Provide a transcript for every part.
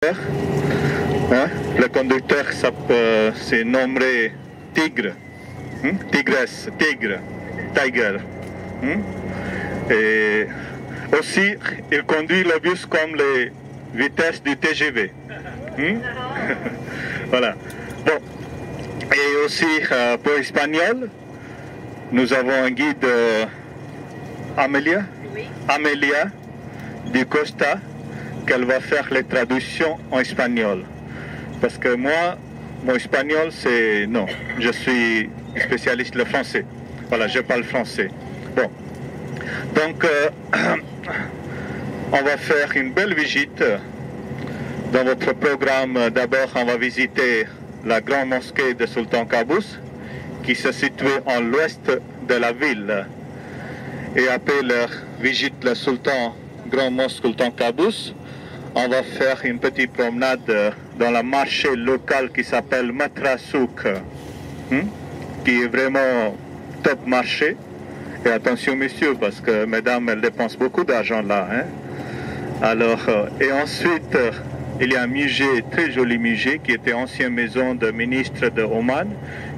Hein? Le conducteur s'est nommé Tigre, Tigresse, Tigre, Tiger. Et aussi, il conduit le bus comme les vitesses du TGV. Voilà. Bon. Et aussi, pour l'espagnol, nous avons un guide Amelia, oui. Amelia du Costa, qu'elle va faire les traductions en espagnol. Parce que moi, mon espagnol, c'est... Non, je suis spécialiste le français. Voilà, je parle français. Bon. Donc, on va faire une belle visite. Dans votre programme, d'abord, on va visiter la grande mosquée de Sultan Qaboos, qui se situe en l'ouest de la ville. Et après leur visite, le grand mosquée Sultan Qaboos, on va faire une petite promenade dans le marché local qui s'appelle Matra Souk, qui est vraiment top marché. Et attention messieurs, parce que mesdames, elles dépensent beaucoup d'argent là. Alors, et ensuite, il y a un musée, très joli musée, qui était ancienne maison de ministre de Oman,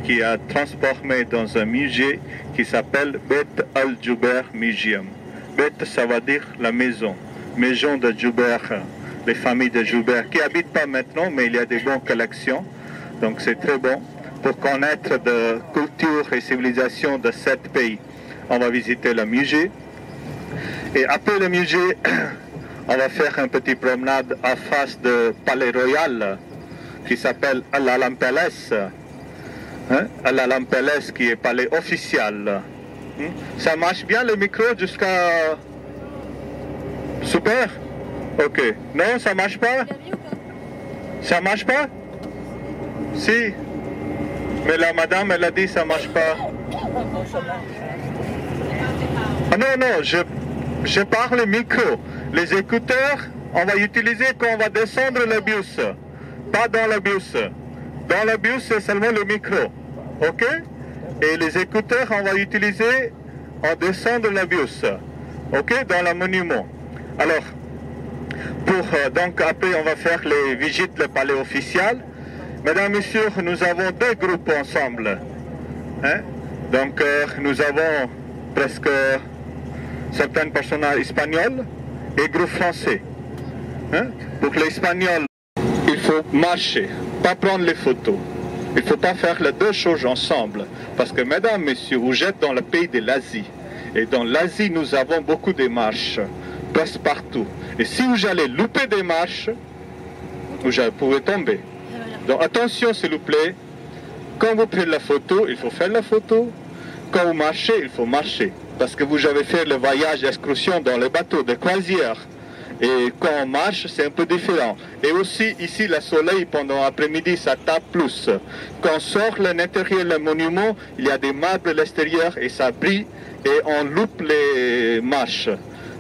qui a transformé dans un musée qui s'appelle Bet Al-Jubeir Museum. Bet, ça veut dire la maison de Jubeir. Les familles de Jubeir, qui n'habitent pas maintenant, mais il y a des bonnes collections. Donc c'est très bon pour connaître de culture et civilisation de 7 pays. On va visiter le musée. Et après le musée, on va faire une petite promenade en face du Palais Royal, qui s'appelle Al-Alam Palace. Al-Alam Palace, qui est palais officiel. Ça marche bien le micro jusqu'à... Super. Ok. Non, ça marche pas? Ça marche pas? Si. Mais la madame, elle a dit ça marche pas. Ah non, non, je parle micro. Les écouteurs, on va utiliser quand on va descendre le bus. Pas dans le bus. Dans le bus, c'est seulement le micro. Ok? Et les écouteurs, on va utiliser en descendre le bus. Ok? Dans le monument. Alors, donc après on va faire les visites du palais officiel. Mesdames et messieurs, nous avons 2 groupes ensemble. Donc nous avons presque certaines personnes espagnoles et groupe français. Pour l'espagnol, il faut marcher, pas prendre les photos. Il ne faut pas faire les 2 choses ensemble. Parce que mesdames et messieurs, vous êtes dans le pays de l'Asie. Et dans l'Asie, nous avons beaucoup de marches. Presque partout. Et si vous allez louper des marches, vous pouvez tomber. Donc attention s'il vous plaît, quand vous prenez la photo, il faut faire la photo. Quand vous marchez, il faut marcher. Parce que vous avez fait le voyage d'excursion dans le bateau de croisière. Et quand on marche, c'est un peu différent. Et aussi, ici, le soleil, pendant l'après-midi, ça tape plus. Quand on sort de l'intérieur du monument, il y a des marbres à l'extérieur et ça brille et on loupe les marches.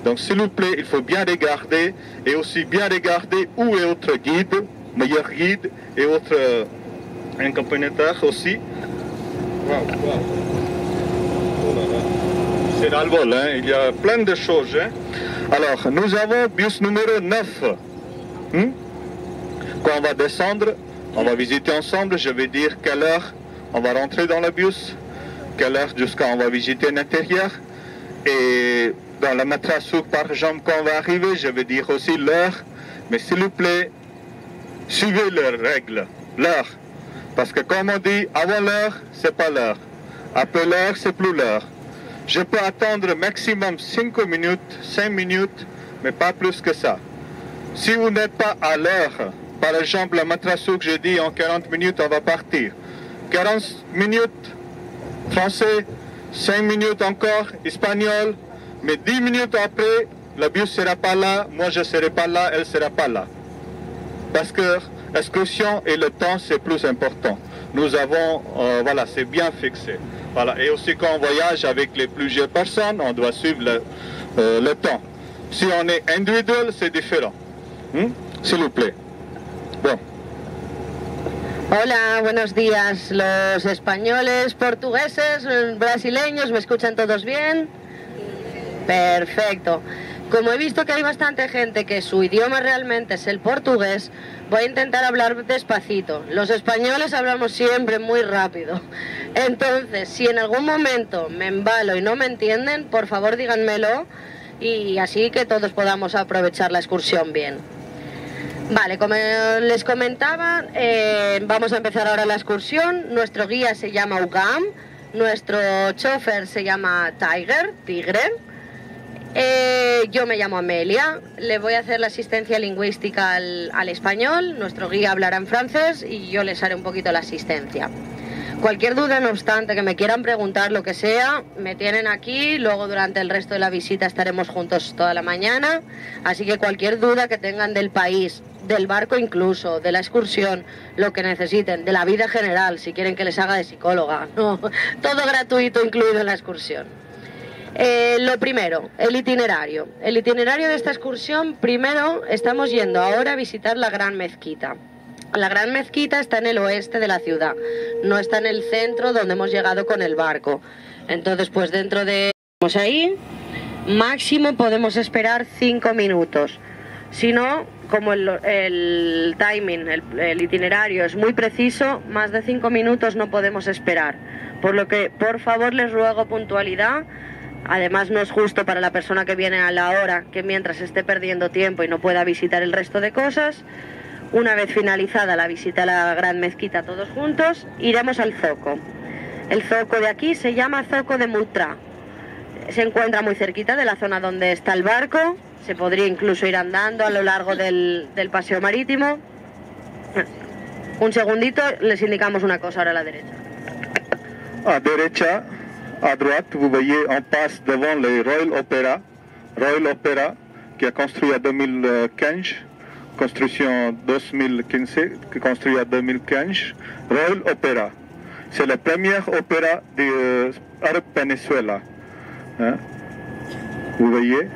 Donc, s'il vous plaît, il faut bien regarder et aussi bien regarder où est votre guide, meilleur guide et votre accompagnateur aussi. Wow. C'est dans le vol, il y a plein de choses. Alors, nous avons bus numéro 9. Quand on va descendre, on va visiter ensemble. Je vais dire quelle heure on va rentrer dans le bus, quelle heure jusqu'à on va visiter l'intérieur. Et dans la Matra Souk, par exemple, quand on va arriver, je vais dire aussi l'heure. Mais s'il vous plaît, suivez leurs règles, l'heure. Parce que comme on dit, avant l'heure, c'est pas l'heure. Après l'heure, c'est plus l'heure. Je peux attendre maximum 5 minutes, mais pas plus que ça. Si vous n'êtes pas à l'heure, par exemple, la Matra Souk, je dis en 40 minutes, on va partir. 40 minutes, français, 5 minutes encore, espagnol, mais 10 minutes après, le bus ne sera pas là, moi je ne serai pas là, elle ne sera pas là. Parce que l'excursion et le temps, c'est plus important. Nous avons, voilà, c'est bien fixé. Voilà. Et aussi quand on voyage avec plusieurs personnes, on doit suivre le temps. Si on est individuel, c'est différent. S'il vous plaît. Bon. Hola, buenos días. Los españoles, portugueses, brasileños, ¿me escuchan todos bien? Perfecto. Como he visto que hay bastante gente que su idioma realmente es el portugués, voy a intentar hablar despacito. Los españoles hablamos siempre muy rápido. Entonces, si en algún momento me embalo y no me entienden, por favor díganmelo y así que todos podamos aprovechar la excursión bien. Vale, como les comentaba, vamos a empezar ahora la excursión. Nuestro guía se llama Ugam, nuestro chofer se llama Tigre. Yo me llamo Amelia, le voy a hacer la asistencia lingüística al español, nuestro guía hablará en francés y yo les haré un poquito la asistencia. Cualquier duda, no obstante, que me quieran preguntar lo que sea, me tienen aquí, luego durante el resto de la visita estaremos juntos toda la mañana, así que cualquier duda que tengan del país, del barco incluso, de la excursión, lo que necesiten, de la vida general, si quieren que les haga de psicóloga, no, todo gratuito incluido en la excursión. Lo primero, el itinerario. El itinerario de esta excursión, primero estamos yendo ahora a visitar la Gran Mezquita. La Gran Mezquita está en el oeste de la ciudad, no está en el centro donde hemos llegado con el barco. Entonces, pues dentro de... ahí, máximo podemos esperar 5 minutos. Si no, como el timing, el itinerario es muy preciso, más de 5 minutos no podemos esperar. Por lo que, por favor, les ruego puntualidad. Además, no es justo para la persona que viene a la hora que mientras esté perdiendo tiempo y no pueda visitar el resto de cosas. Una vez finalizada la visita a la Gran Mezquita todos juntos, iremos al zoco. El zoco de aquí se llama Zoco de Mutra. Se encuentra muy cerquita de la zona donde está el barco. Se podría incluso ir andando a lo largo del paseo marítimo. Un segundito, les indicamos una cosa ahora a la derecha. A derecha, à droite, vous voyez en passe devant le Royal Opera, qui a construit en 2015, construction 2015, construit en 2015, Royal Opera. C'est la première opéra de Venezuela. Hein? Vous voyez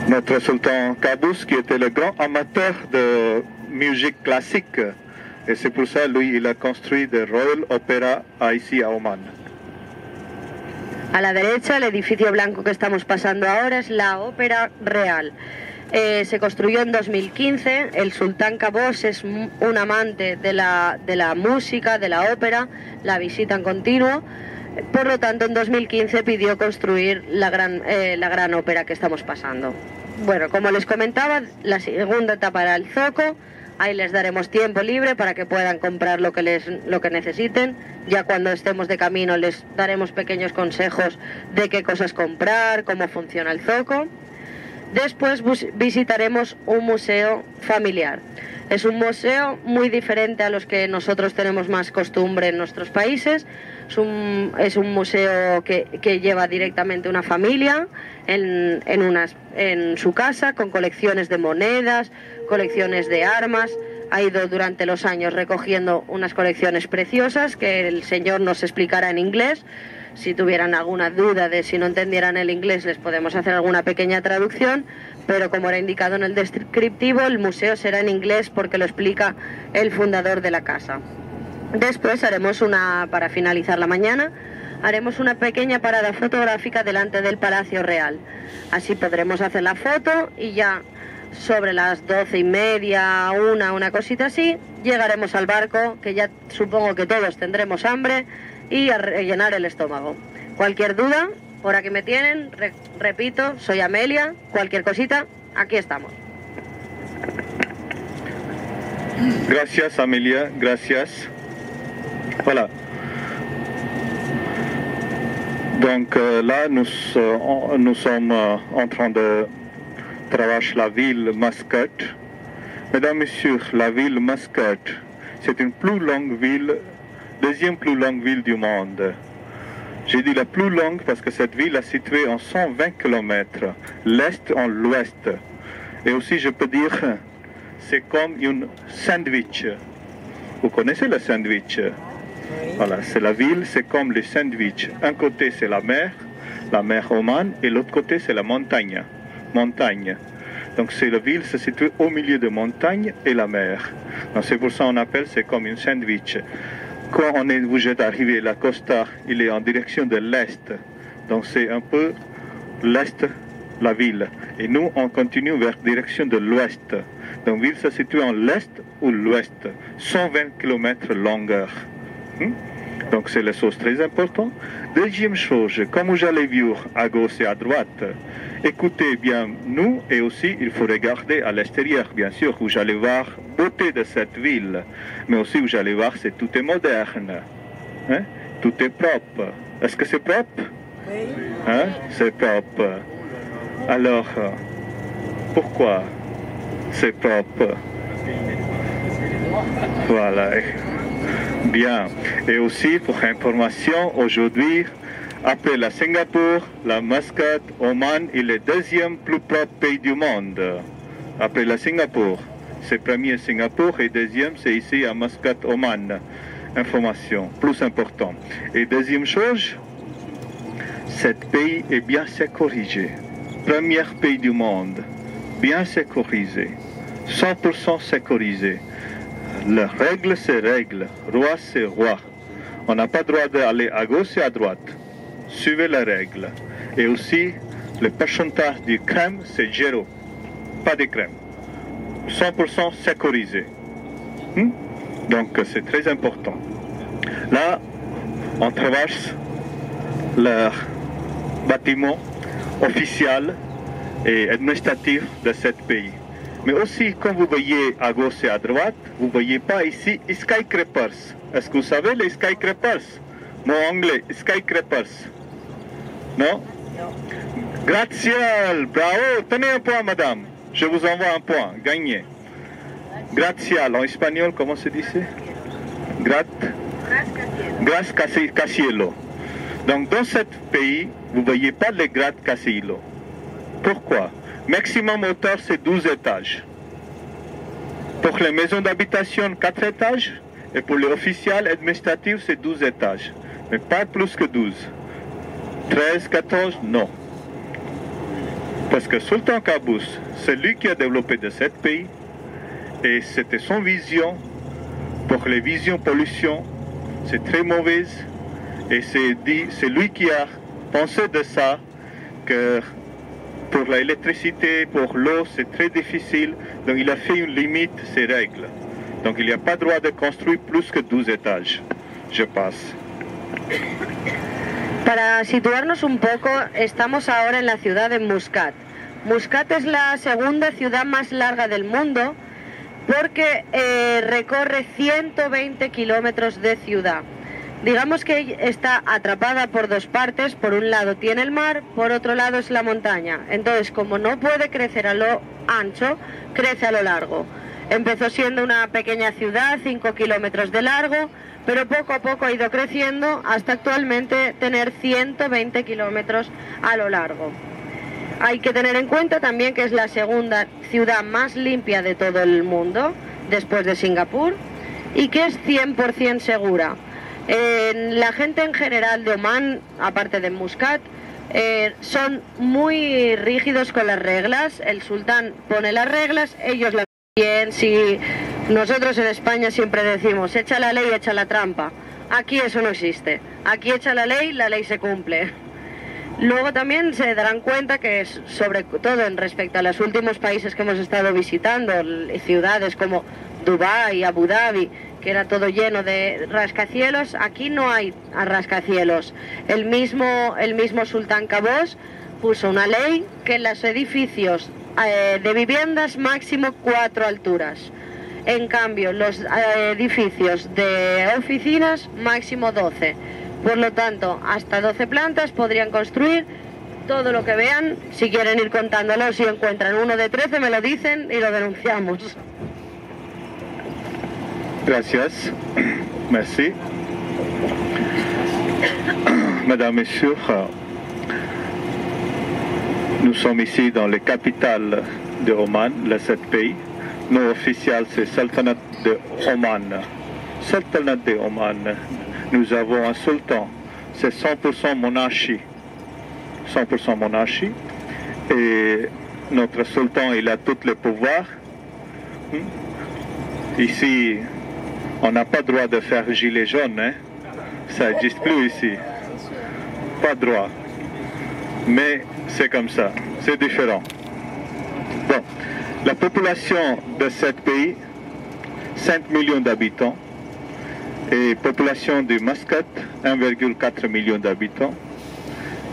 notre sultan Qaboos, qui était le grand amateur de musique classique. Et c'est pour ça, lui, il a construit le Royal Opera ici à Oman. A la derecha, el edificio blanco que estamos pasando ahora es la Ópera Real. Se construyó en 2015, el sultán Qaboos es un amante de la música, de la ópera, la visita en continuo, por lo tanto en 2015 pidió construir la gran ópera que estamos pasando. Bueno, como les comentaba, la segunda etapa era el zoco. Ahí les daremos tiempo libre para que puedan comprar lo que necesiten. Ya cuando estemos de camino les daremos pequeños consejos de qué cosas comprar, cómo funciona el zoco. Después visitaremos un museo familiar. Es un museo muy diferente a los que nosotros tenemos más costumbre en nuestros países. Es un museo que lleva directamente una familia en su casa, con colecciones de monedas, colecciones de armas. Ha ido durante los años recogiendo unas colecciones preciosas que el señor nos explicará en inglés. Si tuvieran alguna duda de si no entendieran el inglés, les podemos hacer alguna pequeña traducción, pero como era indicado en el descriptivo, el museo será en inglés porque lo explica el fundador de la casa. Después para finalizar la mañana, haremos una pequeña parada fotográfica delante del Palacio Real. Así podremos hacer la foto y ya sobre las 12:30, una cosita así, llegaremos al barco, que ya supongo que todos tendremos hambre, y a rellenar el estómago. Cualquier duda, por aquí me tienen, repito, soy Amelia, cualquier cosita, aquí estamos. Gracias Amelia, gracias. Voilà. Donc là, nous sommes en train de traverser la ville Mascate. Mesdames, Messieurs, la ville Mascate, c'est une plus longue ville, deuxième plus longue ville du monde. J'ai dit la plus longue parce que cette ville est située en 120 km, l'est en l'ouest. Et aussi, je peux dire, c'est comme une sandwich. Vous connaissez le sandwich? Voilà, c'est la ville, c'est comme le sandwich. Un côté, c'est la mer Oman, et l'autre côté, c'est la montagne. Donc, la ville se situe au milieu de montagne et la mer. Donc, c'est pour ça qu'on appelle, c'est comme une sandwich. Quand vous êtes arrivé, la Costa, il est en direction de l'est. Donc, c'est un peu l'est la ville. Et nous, on continue vers direction de l'ouest. Donc, la ville se situe en l'est ou l'ouest, 120 km longueur. Donc, c'est la chose très importante. Deuxième chose, comme vous allez voir à gauche et à droite, écoutez bien nous, et aussi il faut regarder à l'extérieur, bien sûr, vous allez voir la beauté de cette ville, mais aussi vous allez voir que tout est moderne, hein? Tout est propre. Est-ce que c'est propre? Oui. Hein? C'est propre. Alors, pourquoi c'est propre? Voilà. Bien. Et aussi, pour information, aujourd'hui, après la Singapour, la Muscat, Oman est le deuxième plus propre pays du monde. Après la Singapour. C'est premier Singapour et deuxième, c'est ici à Muscat, Oman. Information plus importante. Et deuxième chose, ce pays est bien sécurisé. Premier pays du monde, bien sécurisé. 100% sécurisé. La règle, c'est règle. Roi, c'est roi. On n'a pas le droit d'aller à gauche et à droite. Suivez la règle. Et aussi, le pourcentage du crème, c'est zéro. Pas de crème. 100% sécurisé. Donc, c'est très important. Là, on traverse le bâtiment officiel et administratif de ce pays. Mais aussi, comme vous voyez à gauche et à droite, vous ne voyez pas ici skyscrapers. Est-ce que vous savez les skyscrapers? Mon anglais, skyscrapers. Non? Gratte-ciel, bravo, tenez un point, madame. Je vous envoie un point, gagné. Gratte-ciel, en espagnol, comment se dit? Gratte-cielo. Donc, dans ce pays, vous ne voyez pas les gratte-cielo. Pourquoi? Maximum hauteur, c'est 12 étages. Pour les maisons d'habitation, 4 étages. Et pour les officiels administratifs, c'est 12 étages. Mais pas plus que 12. 13, 14, non. Parce que Sultan Qaboos, c'est lui qui a développé de ce pays. Et c'était son vision. Pour les visions pollution, c'est très mauvaise. Et c'est lui qui a pensé de ça, que pour l'électricité, pour l'eau, c'est très difficile. Donc il a fait une limite, ces règles. Donc il n'y a pas le droit de construire plus que 12 étages. Je passe. Para situarnos un poco, estamos ahora en la ciudad de Muscat. Muscat es la segunda ciudad más larga del mundo porque recorre 120 kilómetros de ciudad. Digamos que está atrapada por dos partes. Por un lado tiene el mar, por otro lado es la montaña. Entonces, como no puede crecer a lo ancho, crece a lo largo. Empezó siendo una pequeña ciudad, 5 kilómetros de largo, pero poco a poco ha ido creciendo hasta actualmente tener 120 kilómetros a lo largo. Hay que tener en cuenta también que es la segunda ciudad más limpia de todo el mundo, después de Singapur, y que es 100% segura. La gente en general de Omán, aparte de Muscat, son muy rígidos con las reglas. El sultán pone las reglas, ellos las bien. Si nosotros en España siempre decimos echa la ley, echa la trampa, aquí eso no existe. Aquí echa la ley se cumple. Luego también se darán cuenta que, sobre todo en respecto a los últimos países que hemos estado visitando, ciudades como Dubái, Abu Dhabi, que era todo lleno de rascacielos, aquí no hay rascacielos. El mismo Sultán Qaboos puso una ley que en los edificios de viviendas máximo 4 alturas. En cambio, los edificios de oficinas máximo 12. Por lo tanto, hasta 12 plantas podrían construir todo lo que vean. Si quieren ir contándolo, si encuentran uno de 13 me lo dicen y lo denunciamos. Gracias. Merci. Madame, Messieurs, nous sommes ici dans la capitale de Oman, le 7 pays. Nos officiels, c'est Sultanat de Oman. Sultanat de Oman. Nous avons un sultan. C'est 100% monarchie. 100% monarchie. Et notre sultan, il a tous les pouvoirs. Ici, on n'a pas le droit de faire gilet jaune, hein? Ça n'existe plus ici. Pas droit. Mais c'est comme ça. c'est différent. Bon, la population de ce pays, 5 millions d'habitants, et population de Muscat, 1,4 million d'habitants.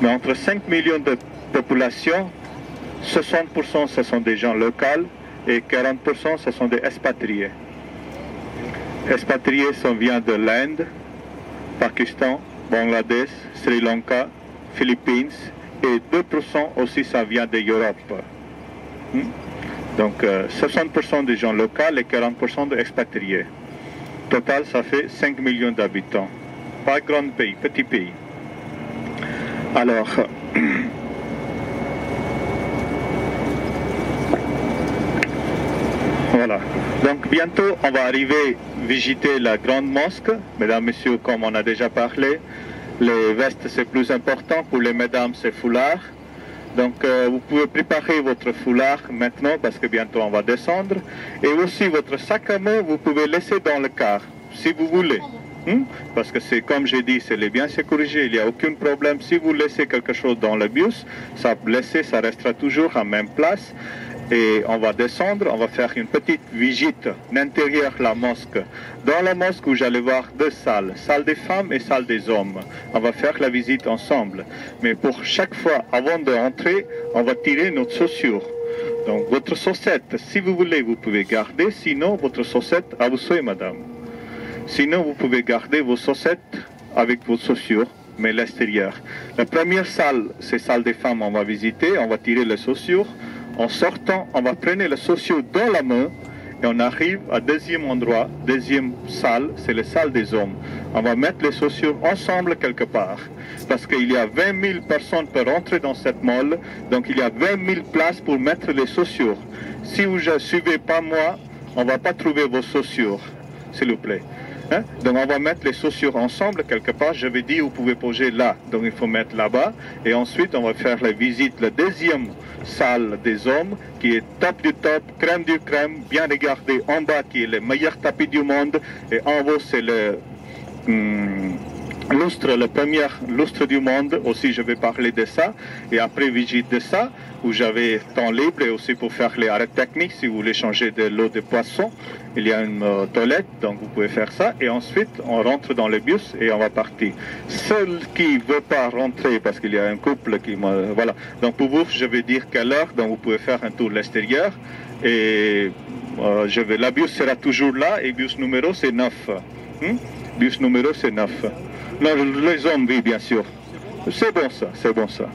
Mais entre 5 millions de population, 60% ce sont des gens locaux et 40% ce sont des expatriés. Expatriés viennent de l'Inde, Pakistan, Bangladesh, Sri Lanka, Philippines et 2% aussi ça vient de l'Europe. Donc 60% des gens locaux et 40% d'expatriés. Total, ça fait 5 millions d'habitants. Pas grand pays, petit pays. Alors, voilà. Donc bientôt, on va arriver visiter la grande mosquée. Mesdames, messieurs, comme on a déjà parlé, les vestes c'est plus important. Pour les mesdames, c'est foulard. Donc vous pouvez préparer votre foulard maintenant parce que bientôt on va descendre. Et aussi votre sac à main, vous pouvez laisser dans le car si vous voulez. Parce que c'est comme j'ai dit, c'est bien sécurisé, il n'y a aucun problème. Si vous laissez quelque chose dans le bus, ça restera toujours à même place. Et on va descendre, on va faire une petite visite l'intérieur de la mosquée. Dans la mosquée, vous allez voir deux salles, salle des femmes et salle des hommes. On va faire la visite ensemble. Mais pour chaque fois, avant d'entrer, on va tirer notre chaussure. Donc votre chaussette, si vous voulez, vous pouvez garder. Sinon, votre chaussette, à vous souhaiter, madame. Sinon, vous pouvez garder vos chaussettes avec vos chaussures, mais l'extérieur. La première salle, c'est salle des femmes, on va visiter, on va tirer les chaussures. En sortant, on va prendre les chaussures dans la main et on arrive à deuxième endroit, deuxième salle, c'est la salle des hommes. On va mettre les chaussures ensemble quelque part. Parce qu'il y a 20 000 personnes pour rentrer dans cette mall, donc il y a 20 000 places pour mettre les chaussures. Si vous ne suivez pas moi, on ne va pas trouver vos chaussures, s'il vous plaît. Donc on va mettre les chaussures ensemble quelque part, je vais dire vous pouvez poser là, donc il faut mettre là-bas et ensuite on va faire la visite, la deuxième salle des hommes qui est top du top, crème du crème, bien regardé en bas qui est le meilleur tapis du monde et en haut c'est le lustre, le premier lustre du monde, aussi je vais parler de ça et après visite de ça où j'avais temps libre et aussi pour faire les arrêts techniques si vous voulez changer de l'eau de poisson. Il y a une toilette, donc vous pouvez faire ça. Et ensuite, on rentre dans le bus et on va partir. Ceux qui ne veulent pas rentrer, parce qu'il y a un couple qui... Voilà. Donc pour vous, je vais dire quelle heure, donc vous pouvez faire un tour à l'extérieur. Et la bus sera toujours là et bus numéro c'est 9. Bus numéro c'est 9. Non, les hommes, oui, bien sûr. C'est bon ça, c'est bon ça.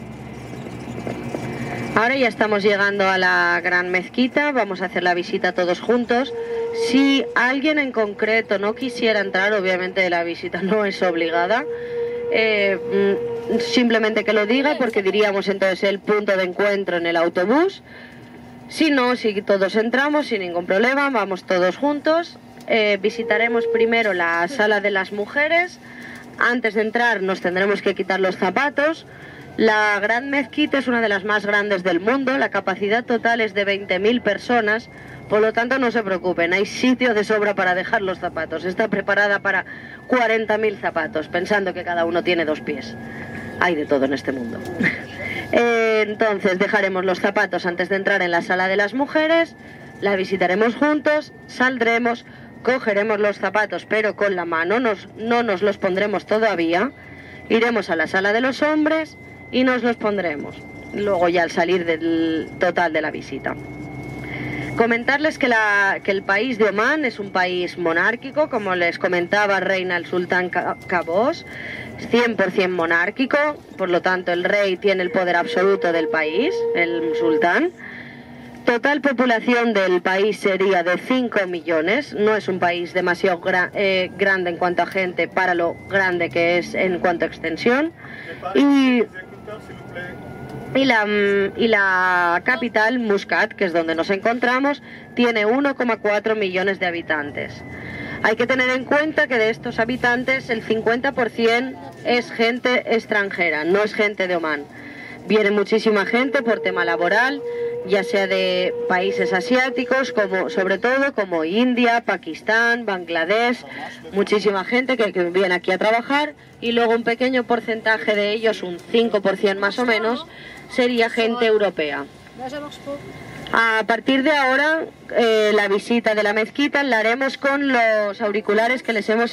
Ahora ya estamos llegando a la gran mezquita, vamos a hacer la visita todos juntos. Si alguien en concreto no quisiera entrar, obviamente la visita no es obligada, simplemente que lo diga porque diríamos entonces el punto de encuentro en el autobús. Si no, si todos entramos sin ningún problema, vamos todos juntos. Visitaremos primero la sala de las mujeres. Antes de entrar nos tendremos que quitar los zapatos. La Gran Mezquita es una de las más grandes del mundo, la capacidad total es de 20.000 personas, por lo tanto no se preocupen, hay sitio de sobra para dejar los zapatos, está preparada para 40.000 zapatos, pensando que cada uno tiene 2 pies. Hay de todo en este mundo. Entonces dejaremos los zapatos antes de entrar en la sala de las mujeres, la visitaremos juntos, saldremos, cogeremos los zapatos pero con la mano, no nos los pondremos todavía, iremos a la sala de los hombres y nos los pondremos, luego ya al salir del total de la visita. Comentarles que el país de Omán es un país monárquico, como les comentaba reina el sultán Qaboos, 100% monárquico, por lo tanto el rey tiene el poder absoluto del país, el sultán. Total población del país sería de 5 millones, no es un país demasiado grande en cuanto a gente para lo grande que es en cuanto a extensión. Y la capital, Muscat, que es donde nos encontramos, tiene 1,4 millones de habitantes. Hay que tener en cuenta que de estos habitantes el 50% es gente extranjera, no es gente de Omán. Viene muchísima gente por tema laboral ya sea de países asiáticos, como sobre todo como India, Pakistán, Bangladesh, muchísima gente que viene aquí a trabajar, y luego un pequeño porcentaje de ellos, un 5% más o menos, sería gente europea. A partir de ahora, la visita de la mezquita la haremos con los auriculares que les hemos